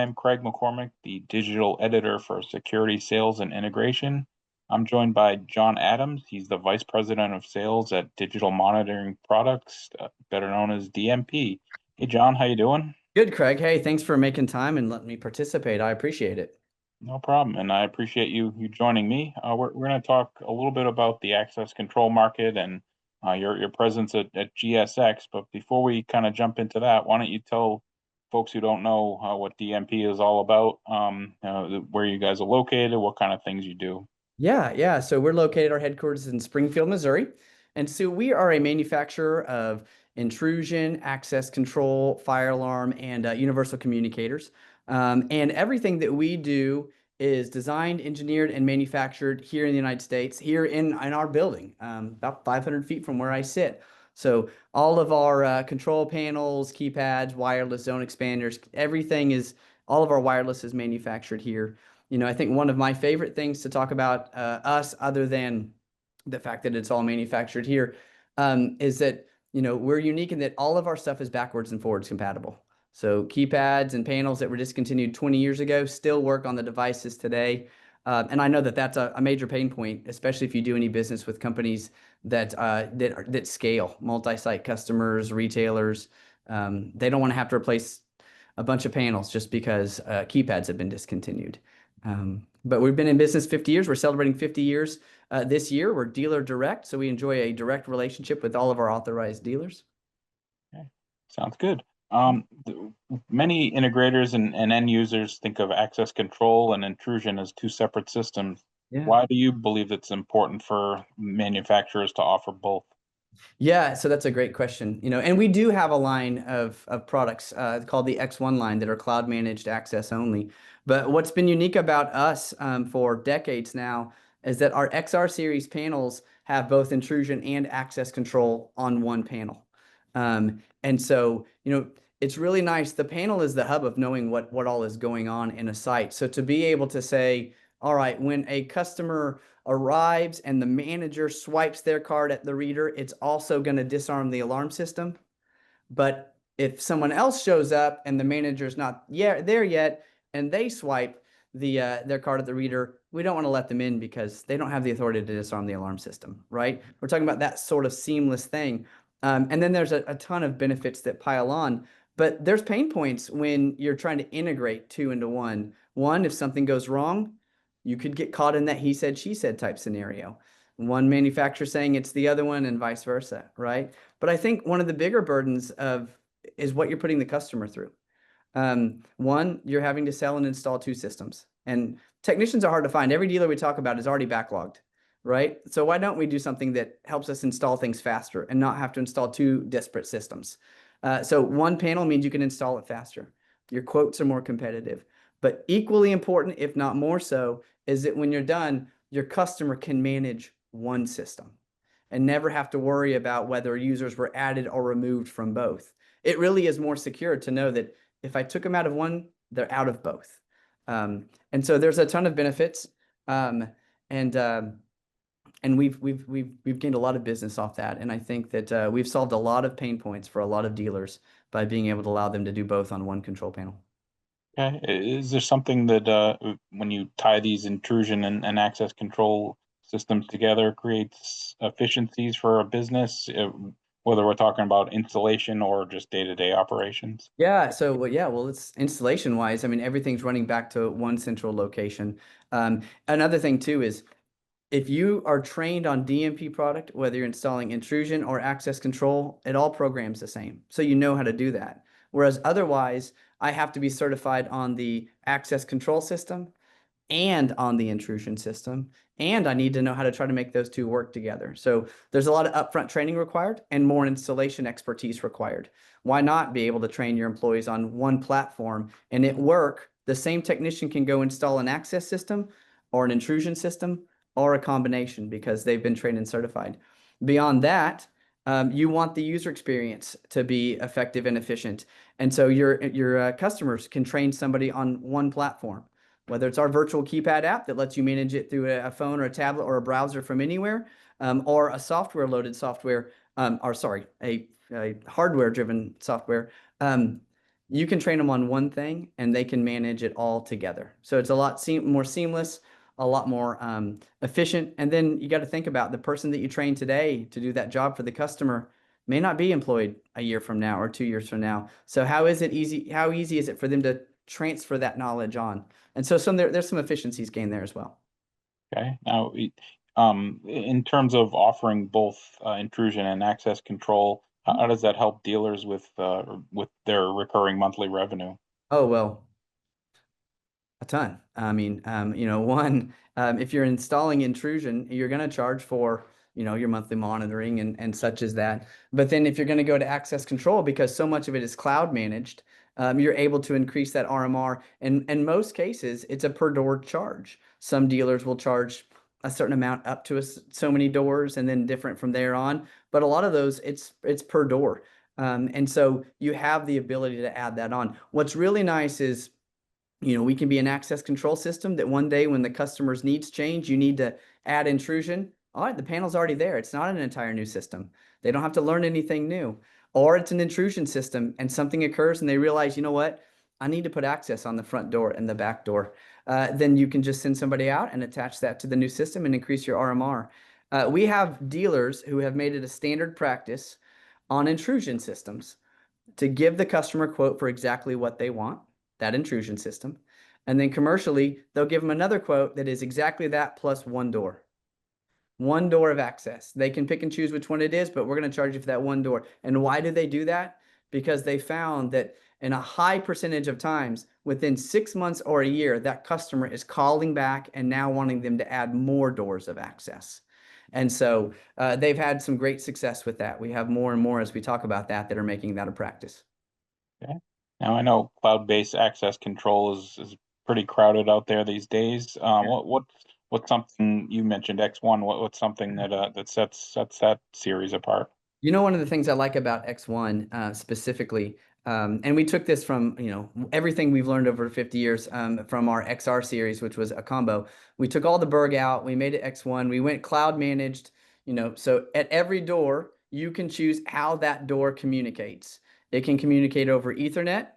am Craig MacCormack, the digital editor for security, sales, and integration. I'm joined by Jon Adams. He's the vice president of sales at Digital Monitoring Products, better known as DMP. Hey, John, how you doing? Good, Craig. Hey, thanks for making time and letting me participate. I appreciate it. No problem, and I appreciate you joining me. We're going to talk a little bit about the access control market and your presence at GSX. But before we kind of jump into that, why don't you tell folks who don't know what DMP is all about, where you guys are located, what kind of things you do? Yeah. So we're located, our headquarters in Springfield, Missouri. And so we are a manufacturer of intrusion, access control, fire alarm, and universal communicators. And everything that we do is designed, engineered, and manufactured here in the United States, here in our building, about 500 feet from where I sit. So all of our control panels, keypads, wireless zone expanders, all of our wireless is manufactured here. I think one of my favorite things to talk about us, other than the fact that it's all manufactured here, is that, we're unique in that all of our stuff is backwards and forwards compatible. So keypads and panels that were discontinued 20 years ago still work on the devices today. And I know that that's a major pain point, especially if you do any business with companies that scale, multi-site customers, retailers. They don't want to have to replace a bunch of panels just because keypads have been discontinued. But we've been in business 50 years. We're celebrating 50 years this year. We're dealer direct, so we enjoy a direct relationship with all of our authorized dealers. Okay, sounds good. Many integrators and end users think of access control and intrusion as two separate systems. Yeah. Why do you believe it's important for manufacturers to offer both? Yeah, so that's a great question. And we do have a line of products called the X1 line that are cloud managed access only. But what's been unique about us for decades now is that our XR series panels have both intrusion and access control on one panel. And so, it's really nice. The panel is the hub of knowing what all is going on in a site. So to be able to say, all right, when a customer arrives and the manager swipes their card at the reader, it's also going to disarm the alarm system. But if someone else shows up and the manager's not there yet and they swipe their card at the reader, we don't want to let them in because they don't have the authority to disarm the alarm system, right? We're talking about that sort of seamless thing. And then there's a ton of benefits that pile on, but there's pain points when you're trying to integrate two into one. One, if something goes wrong, you could get caught in that he said, she said type scenario. One manufacturer saying it's the other one and vice versa, right? But I think one of the bigger burdens is what you're putting the customer through. One, you're having to sell and install two systems. And technicians are hard to find. Every dealer we talk about is already backlogged, right? So why don't we do something that helps us install things faster and not have to install two disparate systems? So one panel means you can install it faster. Your quotes are more competitive. But equally important, if not more so, is that when you're done, your customer can manage one system and never have to worry about whether users were added or removed from both. It really is more secure to know that if I took them out of one, they're out of both. And so there's a ton of benefits, and we've gained a lot of business off that. And I think that we've solved a lot of pain points for a lot of dealers by being able to allow them to do both on one control panel. Okay. Is there something that when you tie these intrusion and access control systems together creates efficiencies for a business, whether we're talking about installation or just day-to-day operations? Yeah, so well, it's installation wise. I mean, everything's running back to one central location. Another thing too is if you are trained on DMP product, whether you're installing intrusion or access control, it all programs the same. So you know how to do that. Whereas otherwise, I have to be certified on the access control system and on the intrusion system. And I need to know how to try to make those two work together. So there's a lot of upfront training required and more installation expertise required. Why not be able to train your employees on one platform and it work? The same technician can go install an access system or an intrusion system or a combination because they've been trained and certified. Beyond that, you want the user experience to be effective and efficient. And so your customers can train somebody on one platform, whether it's our virtual keypad app that lets you manage it through a phone or a tablet or a browser from anywhere, or a a hardware-driven software. you can train them on one thing and they can manage it all together. So it's a lot more seamless, a lot more efficient. And then you got to think about the person that you train today to do that job for the customer may not be employed a year from now or 2 years from now. So how is it easy? How easy is it for them to transfer that knowledge on? And so there's some efficiencies gained there as well. Okay. Now, in terms of offering both intrusion and access control, how does that help dealers with their recurring monthly revenue? Oh, well, a ton. I mean, one, if you're installing intrusion, you're going to charge for, your monthly monitoring and such as that. But then if you're going to go to access control, because so much of it is cloud managed, you're able to increase that RMR. And in most cases, it's a per door charge. Some dealers will charge a certain amount up to so many doors and then different from there on. But a lot of those, it's per door. And so you have the ability to add that on. What's really nice is, we can be an access control system that one day when the customer's needs change, you need to add intrusion. All right, the panel's already there. It's not an entire new system. They don't have to learn anything new. Or it's an intrusion system and something occurs and they realize, you know what? I need to put access on the front door and the back door. Then you can just send somebody out and attach that to the new system and increase your RMR. We have dealers who have made it a standard practice on intrusion systems to give the customer a quote for exactly what they want, that intrusion system. And then commercially, they'll give them another quote that is exactly that plus one door of access. They can pick and choose which one it is, but we're going to charge you for that one door. And why do they do that? Because they found that in a high percentage of times, within 6 months or a year, that customer is calling back and now wanting them to add more doors of access. And so they've had some great success with that. We have more and more as we talk about that are making that a practice. Okay. Now I know cloud-based access control is pretty crowded out there these days. What's something you mentioned X1? What's something that sets that series apart? One of the things I like about X1 specifically, and we took this from, everything we've learned over 50 years from our XR series, which was a combo. We took all the Berg out, we made it X1, we went cloud managed, so at every door, you can choose how that door communicates. It can communicate over Ethernet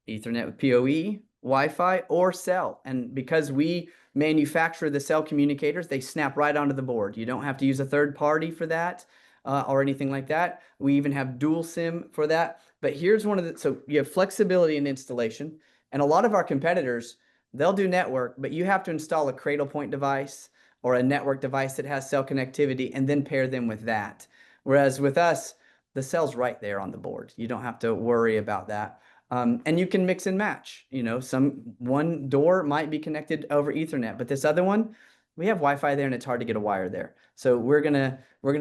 with PoE, Wi-Fi, or cell. And because we manufacture the cell communicators, they snap right onto the board. You don't have to use a third party for that or anything like that. We even have dual SIM for that. But here's so you have flexibility in installation. And a lot of our competitors, they'll do network, but you have to install a cradle point device or a network device that has cell connectivity and then pair them with that. Whereas with us, the cell's right there on the board. You don't have to worry about that. And you can mix and match. One door might be connected over Ethernet, but this other one, we have Wi-Fi there and it's hard to get a wire there. So we're gonna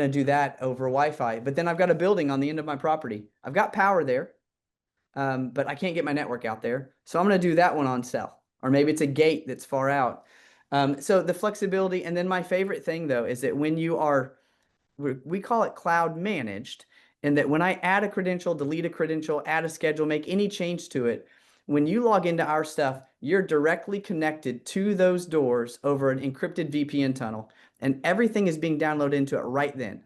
do that over Wi-Fi. But then I've got a building on the end of my property. I've got power there, but I can't get my network out there. So I'm gonna do that one on cell. Or maybe it's a gate that's far out. So the flexibility, and then my favorite thing though is that when you are, we call it cloud managed, and that when I add a credential, delete a credential, add a schedule, make any change to it, when you log into our stuff, you're directly connected to those doors over an encrypted VPN tunnel, and everything is being downloaded into it right then.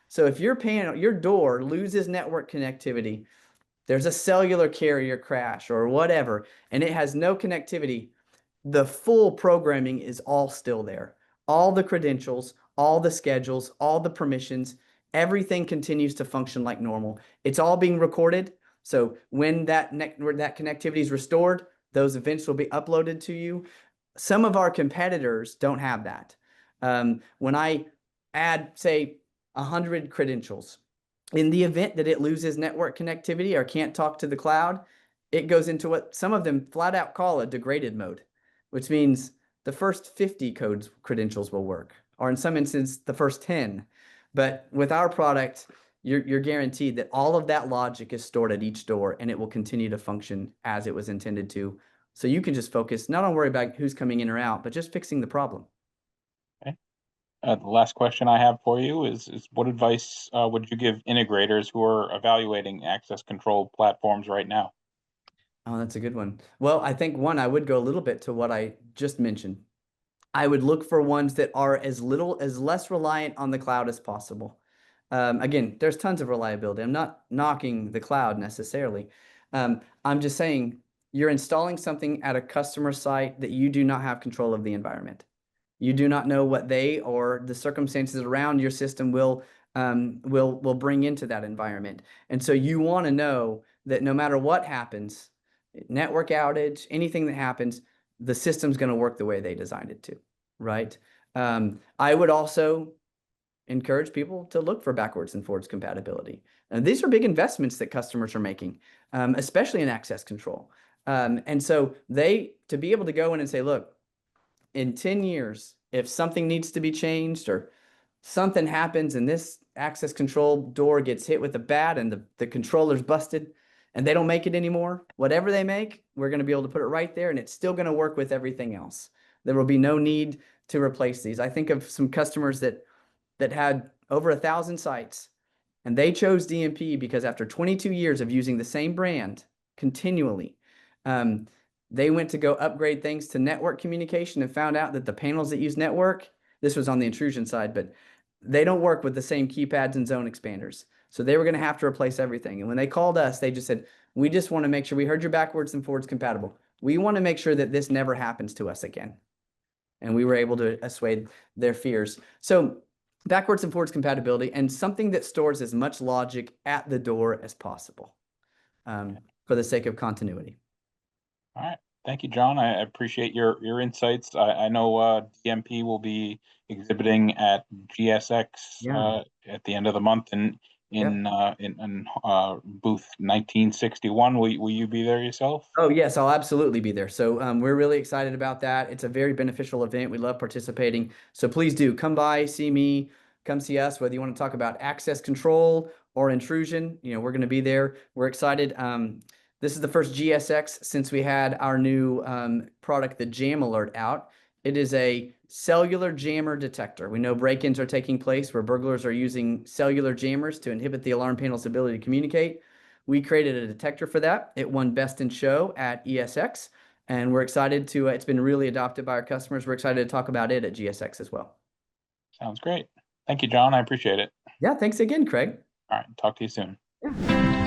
So if your door loses network connectivity, there's a cellular carrier crash or whatever, and it has no connectivity, the full programming is all still there. All the credentials, all the schedules, all the permissions, everything continues to function like normal. It's all being recorded. So when that connectivity is restored, those events will be uploaded to you. Some of our competitors don't have that. When I add, say, 100 credentials, in the event that it loses network connectivity or can't talk to the cloud, it goes into what some of them flat out call a degraded mode, which means the first 50 credentials will work, or in some instances, the first 10. But with our product, you're guaranteed that all of that logic is stored at each door and it will continue to function as it was intended to. So you can just focus, not on worry about who's coming in or out, but just fixing the problem. Okay. The last question I have for you is what advice would you give integrators who are evaluating access control platforms right now? Oh, that's a good one. Well, I think I would go a little bit to what I just mentioned. I would look for ones that are as less reliant on the cloud as possible. Again, there's tons of reliability. I'm not knocking the cloud necessarily, I'm just saying you're installing something at a customer site that you do not have control of the environment. You do not know what they or the circumstances around your system will bring into that environment. And so you want to know that no matter what happens, network outage, anything that happens, the system's going to work the way they designed it to, right? I would also encourage people to look for backwards and forwards compatibility. And these are big investments that customers are making, especially in access control. And so to be able to go in and say, look, in 10 years, if something needs to be changed or something happens and this access control door gets hit with a bat and the controller's busted and they don't make it anymore, whatever they make, we're going to be able to put it right there and it's still going to work with everything else. There will be no need to replace these. I think of some customers that had over 1,000 sites, and they chose DMP because after 22 years of using the same brand continually, they went to go upgrade things to network communication and found out that the panels that use network, this was on the intrusion side, but they don't work with the same keypads and zone expanders. So they were going to have to replace everything. And when they called us, they just said, we just want to make sure we heard your backwards and forwards compatible. We want to make sure that this never happens to us again. And we were able to assuage their fears. So backwards and forwards compatibility and something that stores as much logic at the door as possible for the sake of continuity. All right. Thank you, John. I appreciate your insights. I know DMP will be exhibiting at GSX at the end of the month in booth 1961. Will you be there yourself? Oh, yes, I'll absolutely be there. So we're really excited about that. It's a very beneficial event. We love participating. So please do come by, see me, come see us, whether you want to talk about access control or intrusion. We're going to be there. We're excited. This is the first GSX since we had our new product, the Jam Alert, out. It is a cellular jammer detector. We know break-ins are taking place where burglars are using cellular jammers to inhibit the alarm panel's ability to communicate. We created a detector for that. It won Best in Show at ESX, and we're excited to, it's been really adopted by our customers. We're excited to talk about it at GSX as well. Sounds great. Thank you, John. I appreciate it. Yeah, thanks again, Craig. All right. Talk to you soon. Yeah.